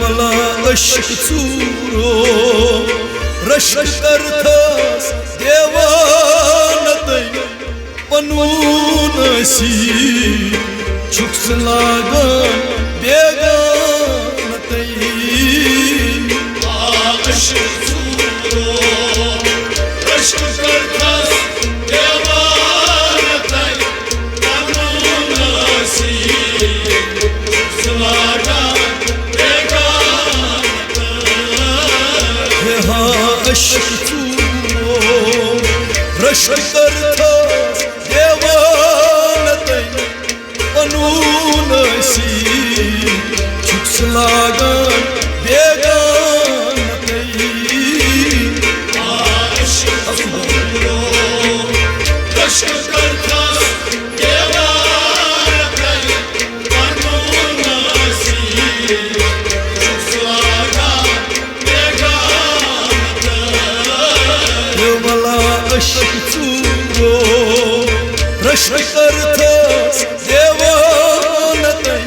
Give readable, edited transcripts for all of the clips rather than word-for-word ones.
मला अशक चूरो रशक करथस देवानतै पनूनसी छुक्स लागन बेगानतै अशक चूरो रशक करथस देवानतै पनूनसी छुक्स लागन अशक चूरो रशक करथस देवानतै पनूनसी छुक्स लागन बेगानतै अशक चूरो रशक करथस देवानतै पनूनसी छुक्स लागन अशक चूरो रशक करथस देवानतै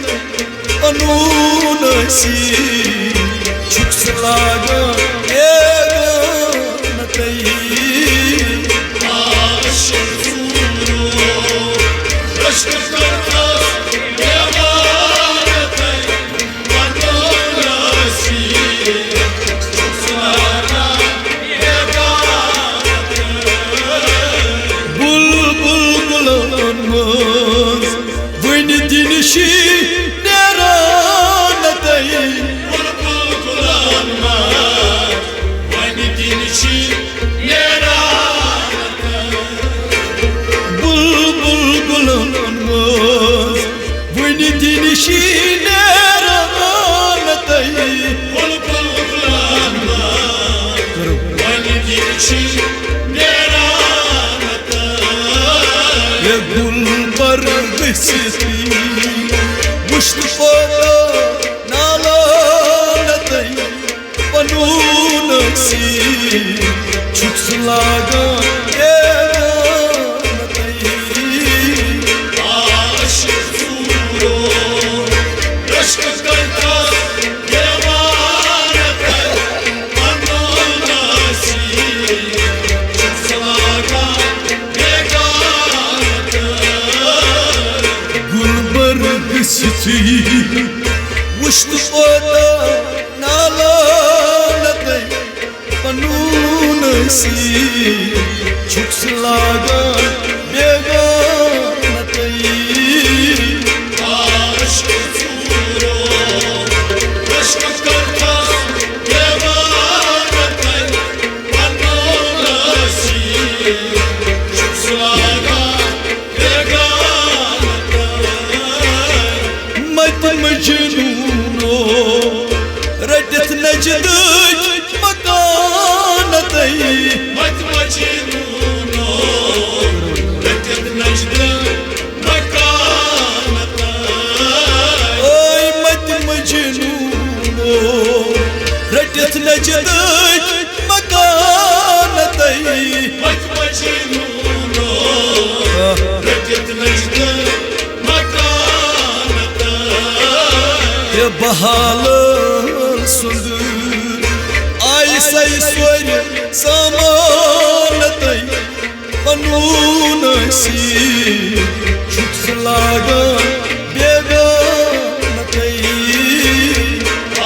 पनूनसी छुक्स लागन बेगानतै अशक चूरो रशक करथस देवानतै पनूनसी छुक्स लागन dinişi neranetey bulbul kullanma vani dinişi neranetey bulbul kullanmaz vani dinişi neranetey bulbul kullanma vani dinişi neranetey ya gulbar besisti Mustafa नालानतै पनूनसी छुक्स लागन बेगानतै अशक चूरो रशक करथस देवानतै पनूनसी छुक्स लागन बेगानतै गुलबर्ग सिथी मुश्तफा नालानतै पनूनसी छुक्स लागन बेगानतै अशक चूरो रशक करथस देवानतै पनूनसी छुक्स लागन बेगानतै मत मजनूनो रटत नजदक मकानतै मत मजनूनो रटत नजदक मकानतै ओय मत मजनूनो रटत नजदक मकानतै मत मजनूनो रटत नजदक ये बहाल सुंदर आई सै स्वर समानतै पनूनसी छुक्स लागन बेगानतै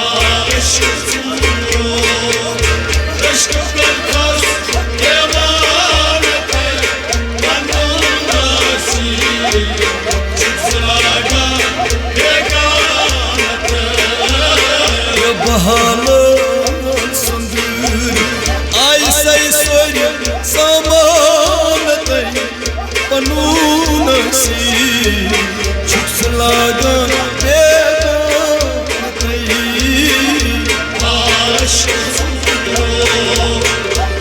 अशक चूरो रशक करथस देवानतै पनूनसी छुक्स लागन बेगानतै बहाल सुंदर आई सै स्वर समानतै पनूनसी छुक्स लागन बेगानतै अशक चूरो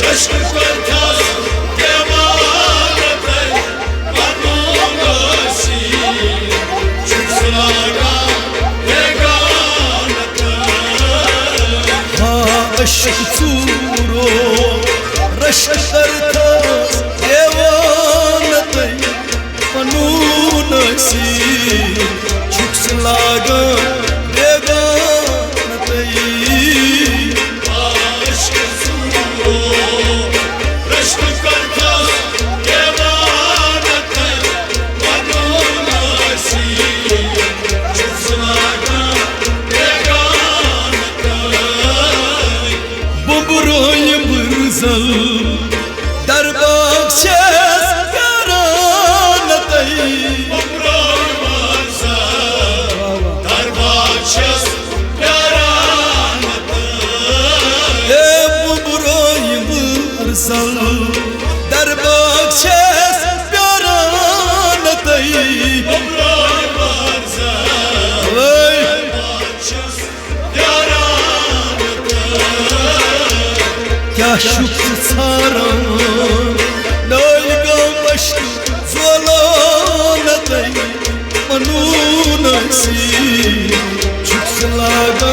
रशक करथस देवानतै पनूनसी छुक्स लागन बेगानतै अशक चूरो रशक करथस देवानतै पनूनसी छुक्स लागन बेगानतै क्या शुक्र सारा नई गमश ज़ोलानत मनून सी छुक्स लागा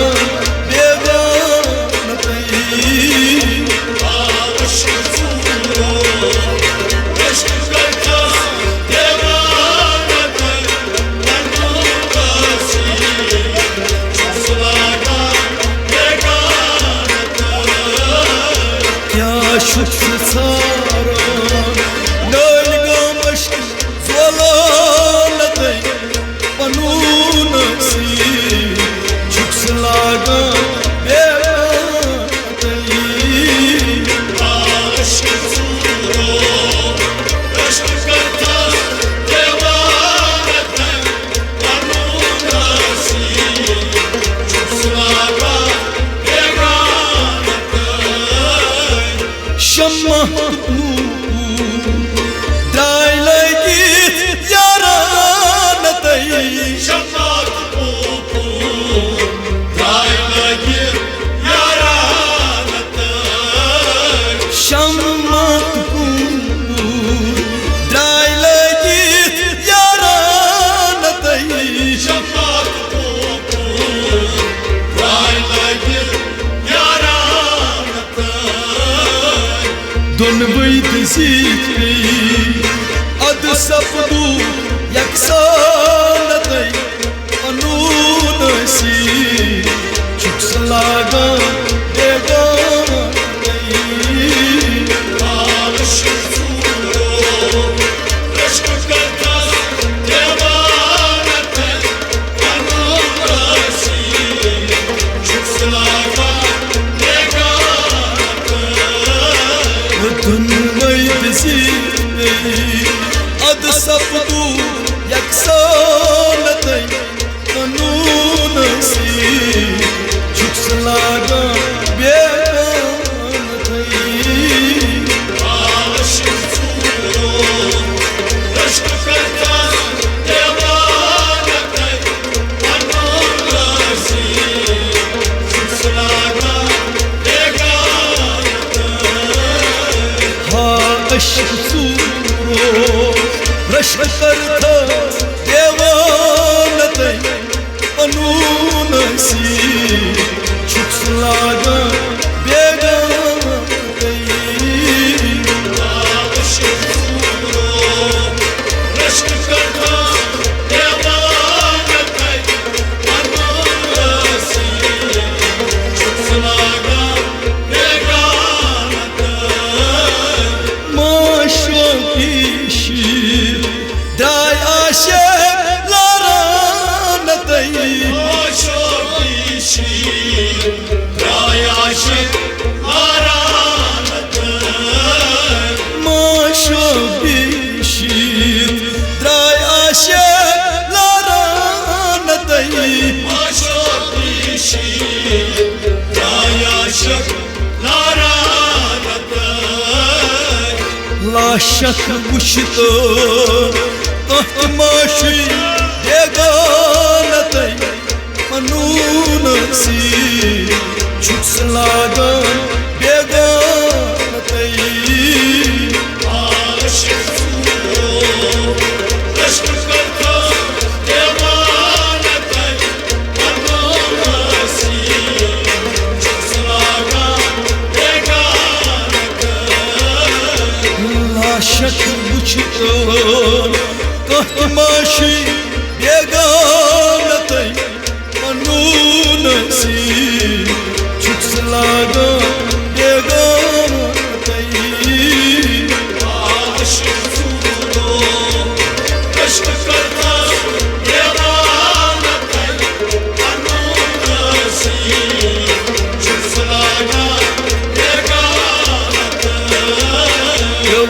बेगानत शुक्र सारा नई गमश ज़ोलानत मनून सी छुक्स लागा बेगानत शम्मा द्राय लगित यारानत शम्मा द्राय लगित यारानत शम्मा द्राय लगित यारानत शम्मा द्राय लगित यारानत दोनवै दिशेने अद सपदू यकसानत मनून सी छुक्स लागा बेगानत अद सपदू यकसानत मनून सी छुक्स लागा बेगानत अश्क रश्क करता देवानत मनून सी छुक्स लागा बेगानत द्राय आशे लारानत द्राय आशे लारानत द्राय आशे लारानत द्राय आशे लारानत लाशक वुश्तो तमाशी बेगानत मनून सी छुक्स लागा बेगानत लाशक वुश्तो तमाशी बेगानत मनून सी छुक्स लागा बेगानत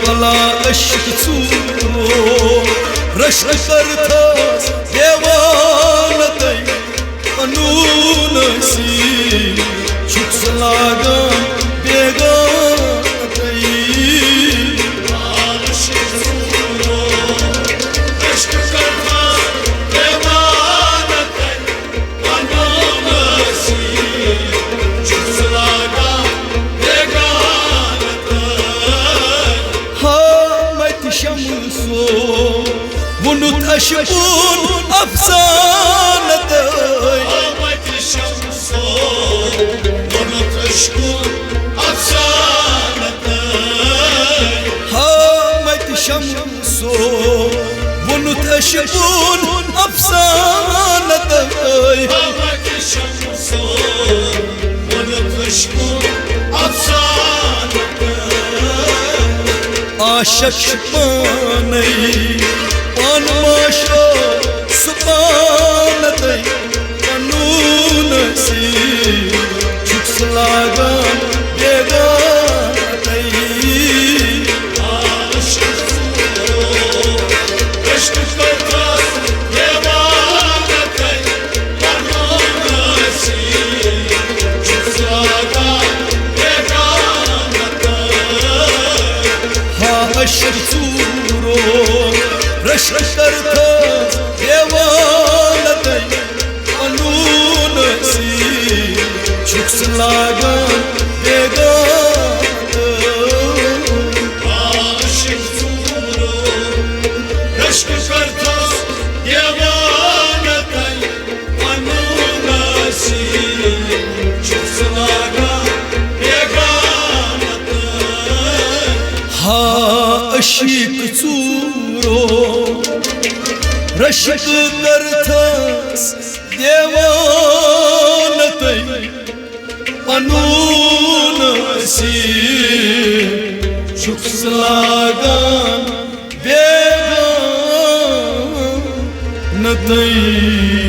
वाला अश्क रश्क करता देवानत मनून सी छुक्स लागा बेगानत देवानत मनून सी अशबून अफसानत Ahmet Şamso Unut aşkın afsanatı Hamet şamso Bunut aşbun أفسانة Ahmet Şamso Unut aşkın afsanatı عاشق پانی پان ماشا سبانتي قانون سي chicks لاغان بیگانتي Aşık Aşkı korkar Yemanatay Kanonası Çıksaga Yeganatay ها عشق سورو رشق کرتا دیوانتي قانون سي chicks لاغان بیگانتي Aşık Zuru Aşkı korkar Yemanatay Kanonası Çıksaga Yeganatay ها عشق چورو رشق کرتاس دیوانتي قانون سي چکس لاغان بیگانتي